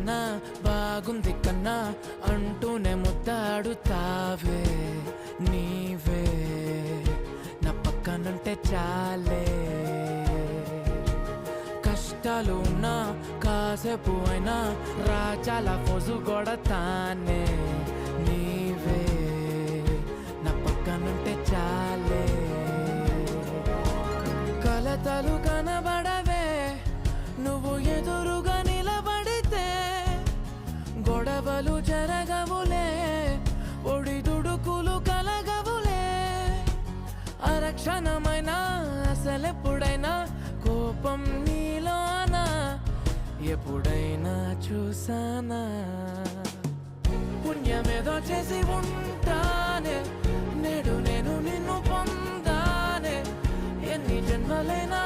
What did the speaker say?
కన్నా బాగుంది కన్నా అంటూనే ముద్దాడుతావే నీవే నా పక్కనుంటే చాలే కష్టాలు ఉన్నా కాసేపు అయినా రాజాల ఫోజు కొడతానే నీవే నా పక్కనుంటే చాలే కలతలు కనబడవే నువ్వు ఎదురుగా నిలబడితే గొడవలు జరగవులే ఒడిదుడుకులు కలగవులే అరక్షణమైనా అసలెప్పుడైనా కోపం నీలోనా ఎప్పుడైనా చూసానా పుణ్యమేదో చేసి ఉంటానే నేడు నేను నిన్ను పొందానే ఎన్ని జన్మలైనా